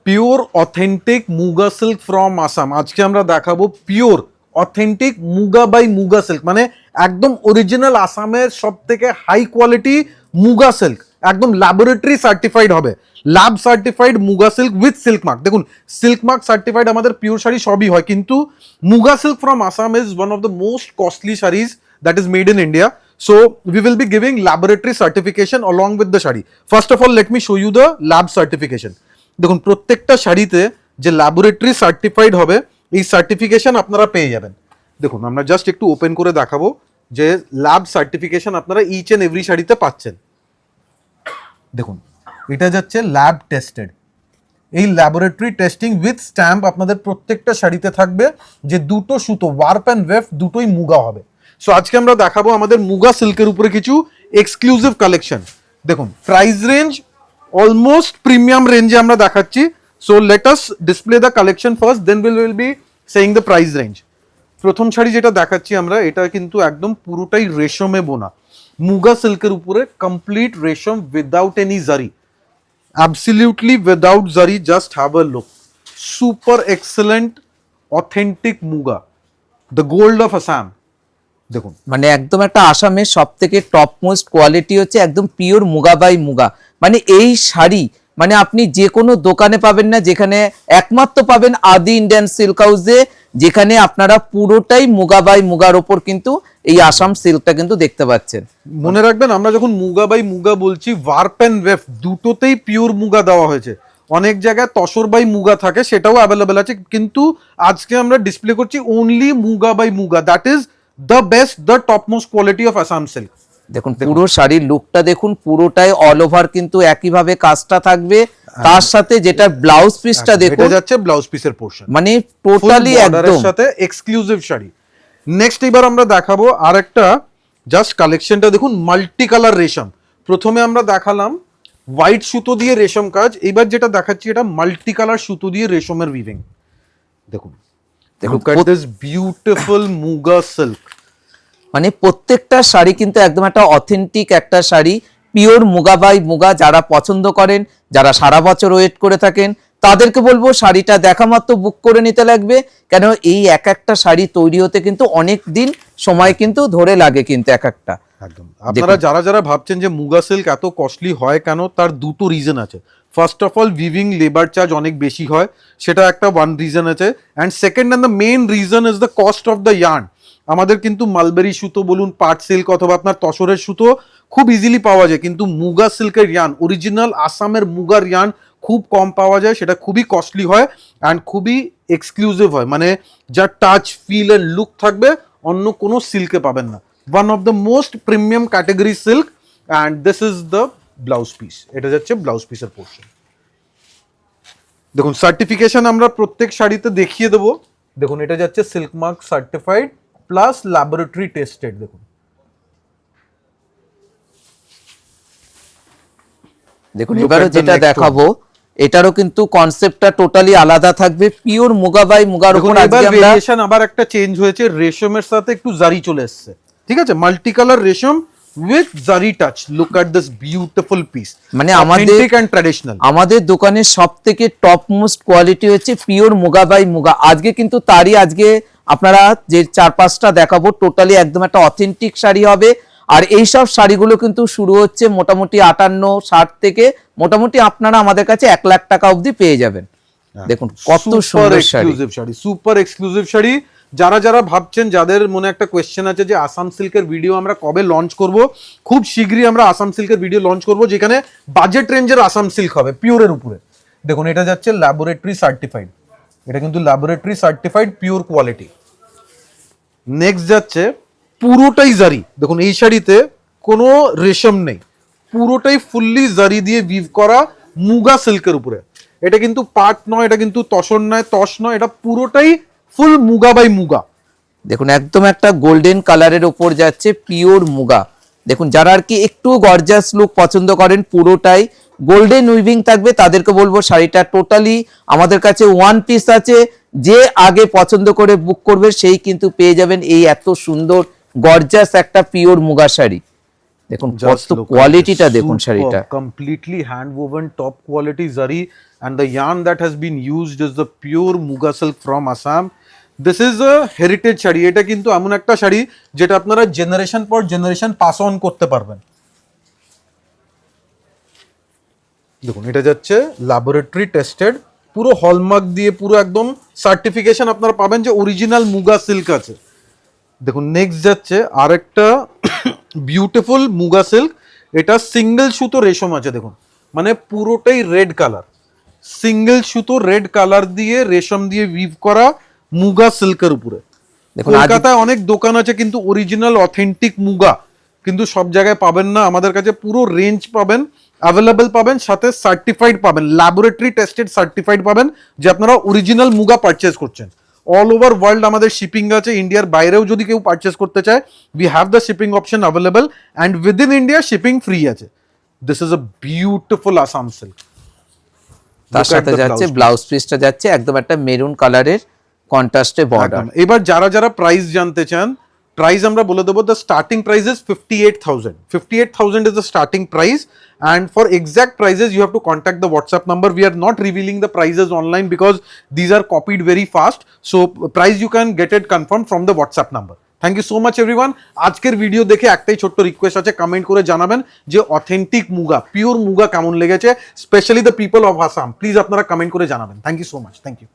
Pure authentic muga silk from Assam. আজকে আমরা দেখাবো pure authentic muga by muga silk, মানে একদম অরিজিনাল আসামের সব থেকে হাই কোয়ালিটি মুগা সিল্ক, একদম ল্যাবরেটরি সার্টিফাইড হবে, lab certified muga silk with silk mark. দেখুন সিল্ক মার্ক সার্টিফাইড আমাদের পিওর শাড়ি সবই হয়, কিন্তু muga silk from Assam is one of the most costly saris that is made in India. So we will be giving laboratory certification along with the shadi. First of all, let me show you the lab certification. দেখুন প্রত্যেকটা শাড়িতে যে laboratory certified হবে এই certification আপনারা পেয়ে যাবেন। দেখুন আমরা জাস্ট একটু ওপেন করে দেখাবো যে ল্যাব সার্টিফিকেশন আপনারা ইচ এন্ড এভরি শাড়িতে পাচ্ছেন। দেখুন এটা যাচ্ছে ল্যাব টেস্টেড, এই ল্যাবরেটরি টেস্টিং উইথ স্ট্যাম্প আপনাদের প্রত্যেকটা শাড়িতে থাকবে, যে দুটো সুতো ওয়ার্প অ্যান্ড ওয়েভ দুটোই মুগা হবে। সো আজকে আমরা দেখাবো আমাদের মুগা সিল্কের উপরে কিছু এক্সক্লুসিভ কালেকশন। দেখুন প্রাইস রেঞ্জ অলমোস্ট প্রিমিয়াম রেঞ্জে আমরা দেখাচ্ছি। So let us display the collection first, then will be saying the price range. প্রথম শাড়ি যেটা দেখাচ্ছি আমরা, এটা কিন্তু একদম পুরোটাই রেশমে বোনা মুগা সিল্কের উপরে, কমপ্লিট রেশম উইদাউট এনি জারি, absolutely without zari. Just have a look, super excellent authentic muga, the gold of Assam. দেখুন মানে একদম একটা আসামের সব থেকে টপ মোস্ট কোয়ালিটি হচ্ছে একদম পিওর মুগা বাই মুগা। মানে এই শাড়ি মানে আপনি যে কোনো দোকানে পাবেন না, যেখানে একমাত্র পাবেন আদি ইন্ডিয়ান সিল্ক হাউসে, যেখানে আপনারা পুরোটাই মুগা বাই মুগার ওপর কিন্তু এই আসাম সিল্কটা কিন্তু দেখতে পাচ্ছেন। মনে রাখবেন আমরা যখন মুগা বাই মুগা বলছি, ওয়ার্প অ্যান্ড ওয়েভ দুটোতেই পিওর মুগা দেওয়া হয়েছে। অনেক জায়গায় তসর বাই মুগা থাকে, সেটাও অ্যাভেলেবেল আছে, কিন্তু আজকে আমরা ডিসপ্লে করছি only muga by muga, that is the best, the top most quality of Assam silk. দেখুন পুরো শাড়ির লুকটা দেখুন, পুরোটাই অল ওভার কিন্তু একইভাবে কাজটা থাকবে, তার সাথে যেটা ব্লাউজ পিসটা দেখুন, এটা যাচ্ছে ব্লাউজ পিসের পোরশন, মানে টোটালি একদম সাথে এক্সক্লুসিভ শাড়ি। নেক্সট এবার আমরা দেখাবো আরেকটা, জাস্ট কালেকশনটা দেখুন, মাল্টি কালার রেশম। প্রথমে আমরা দেখালাম হোয়াইট সুতো দিয়ে রেশম কাজ, এবার যেটা দেখাচ্ছি এটা মাল্টি কালার সুতো দিয়ে রেশমের উইভিং। দেখুন look at this beautiful muga silk. মানে প্রত্যেকটা শাড়ি কিন্তু একদম একটা অথেন্টিক একটা শাড়ি, পিওর মুগা বাই মুগা। যারা পছন্দ করেন, যারা সারা বছর ওয়েট করে থাকেন, তাদেরকে বলবো শাড়িটা দেখা মাত্র বুক করে নিতে লাগবে, কেন এই এক একটা শাড়ি তৈরি হতে কিন্তু অনেক দিন সময় কিন্তু ধরে লাগে কিন্তু এক একটা। একদম আপনারা যারা যারা ভাবছেন যে মুগা সিল্ক এত কস্টলি হয় কেন, তার দুটো রিজন আছে। First of all weaving labour charge অনেক বেশি হয়, সেটা একটা ওয়ান রিজন আছে, and second and the main reason is the cost of the yarn. আমাদের কিন্তু মালবেরি সুতো বলুন, পাট সিল্ক অথবা আপনার তসরের সুতো খুব ইজিলি পাওয়া যায়, কিন্তু মুগা সিল্কের ইয়ার্ন, অরিজিনাল আসামের মুগার ইয়ার্ন খুব কম পাওয়া যায়, সেটা খুবই কস্টলি হয় অ্যান্ড খুবই এক্সক্লুসিভ হয়, মানে যার টাচ ফিল অ্যান্ড লুক থাকবে অন্য কোনো সিল্কে পাবেন না। One of the most premium category silk, and this is the blouse piece. এটা যাচ্ছে ব্লাউজ পিসের পোর্শন। দেখুন সার্টিফিকেশন আমরা প্রত্যেক শাড়িতে দেখিয়ে দেবো। দেখুন এটা যাচ্ছে silk mark certified plus laboratory tested. দেখুন দেখুন এবারে যেটা দেখাবো, এটারও কিন্তু কনসেপ্টটা টোটালি আলাদা থাকবে, পিওর মুগা বাই মুগার উপর। আজকে আমরা ভেরিয়েশন আবার একটা চেঞ্জ হয়েছে, রেশমের সাথে একটু জারি চলে এসেছে, ঠিক আছে, মাল্টি কালার রেশম উইথ জারি touch. Look at this beautiful piece, মানে অথেন্টিক এন্ড ট্র্যাডিশনাল। আমাদের দোকানের সবথেকে টপ মোস্ট কোয়ালিটি হচ্ছে পিওর মুগা বাই মুগা। আজকে কিন্তু তারই আজকে আপনারা যে 4-5টা দেখাবো টোটালি একদম একটা অথেন্টিক শাড়ি হবে। আর এই সব শাড়িগুলো কিন্তু শুরু হচ্ছে মোটামুটি 58-60 থেকে, মোটামুটি আপনারা আমাদের কাছে 1 লাখ টাকা অবধি পেয়ে যাবেন। দেখুন কত সুন্দর শাড়ি, সুপার এক্সক্লুসিভ শাড়ি। যারা যারা ভাবছেন, যাদের মনে একটা কোয়েশ্চেন আছে যে আসাম সিল্কের ভিডিও আমরা কবে লঞ্চ করব, খুব শীঘ্রই আমরা আসাম সিল্কের ভিডিও লঞ্চ করব, যেখানে বাজেট রেঞ্জের আসাম সিল্ক হবে পিওরের উপরে। দেখুন এটা যাচ্ছে ল্যাবরেটরি সার্টিফাইড, এটা কিন্তু laboratory certified pure quality. Next যাচ্ছে পুরোটাই জারি। দেখুন এই শাড়িতে কোনো রেশম নেই, পুরোটাই ফুললি জারি দিয়ে উইভ করা মুগা সিল্কের উপরে। এটা কিন্তু পাট নয়, এটা কিন্তু তসর নয়, তস নয়, এটা পুরোটাই ফুল মুগা বাই মুগা। দেখুন একদম একটা গোল্ডেন কালারের উপর যাচ্ছে পিওর মুগা। দেখুন যারা আর কি একটু গর্জাস লুক পছন্দ করেন, পুরোটাই গোল্ডেন উইভিং থাকবে, তাদেরকে বলবো শাড়িটা টোটালি আমাদের কাছে ওয়ান পিস আছে, যে আগে পছন্দ করে বুক করবে সেই কিন্তু পেয়ে যাবেন এই এত সুন্দর গর্জাস একটা পিওর মুগা শাড়ি। দেখুন কত কোয়ালিটিটা দেখুন, শাড়িটা completely hand woven top quality জারি, and the yarn that has been used is the pure Muga silk from Assam. This is a heritage sari, এটা কিন্তু এমন একটা শাড়ি যেটা আপনারা জেনারেশন পর জেনারেশন পাস অন করতে পারবেন। দেখুন এটা যাচ্ছে ল্যাবরেটরি টেস্টেড, পুরো হলমার্ক দিয়ে পুরো একদম সার্টিফিকেশন আপনারা পাবেন যে অরিজিনাল মুগা সিল্ক আছে। দেখুন নেক্সট যাচ্ছে আরেকটা বিউটিফুল মুগা সিল্ক, এটা সিঙ্গেল সুতো রেশম আছে, দেখুন মানে পুরোটাই রেড কালার, সিঙ্গেল সুতো রেড কালার দিয়ে রেশম দিয়ে উইভ করা মুগা সিল্কের উপরে। দেখুন কলকাতায় অনেক দোকান আছে কিন্তু অরিজিনাল অথেন্টিক মুগা কিন্তু সব জায়গায় পাবেন না, আমাদের কাছে পুরো রেঞ্জ পাবেন, অ্যাভেলেবেল পাবেন, সাথে সার্টিফাইড পাবেন, ল্যাবরেটরি টেস্টেড সার্টিফাইড পাবেন যে আপনারা অরিজিনাল মুগা পারচেজ করছেন। অল ওভার ওয়ার্ল্ড আমাদের শিপিং আছে, ইন্ডিয়ার বাইরেও যদি কেউ পারচেজ করতে চায় we have the shipping option available and within India shipping free আছে। This is a beautiful Assam silk. তার সাথে যাচ্ছে ব্লাউজ পিসটা যাচ্ছে একদম একটা মেরুন কালারের কন্ট্রাস্টে বর্ডার। এবার যারা যারা প্রাইস জানতে চান, প্রাইস আমরা বলে দেবো, the starting price is 58,000 58,000 is the starting price, and for exact prices you have to contact the WhatsApp number. We are not revealing the prices online because these are copied very fast, so price you can get it confirmed from the WhatsApp number. Thank you so much everyone. আজকের video দেখে একটাই ছোট্ট request আছে, comment করে জানাবেন যে authentic muga, pure muga কেমন লেগেছে, specially the people of Assam. Please আপনারা কমেন্ট করে জানাবেন। Thank you so much, thank you.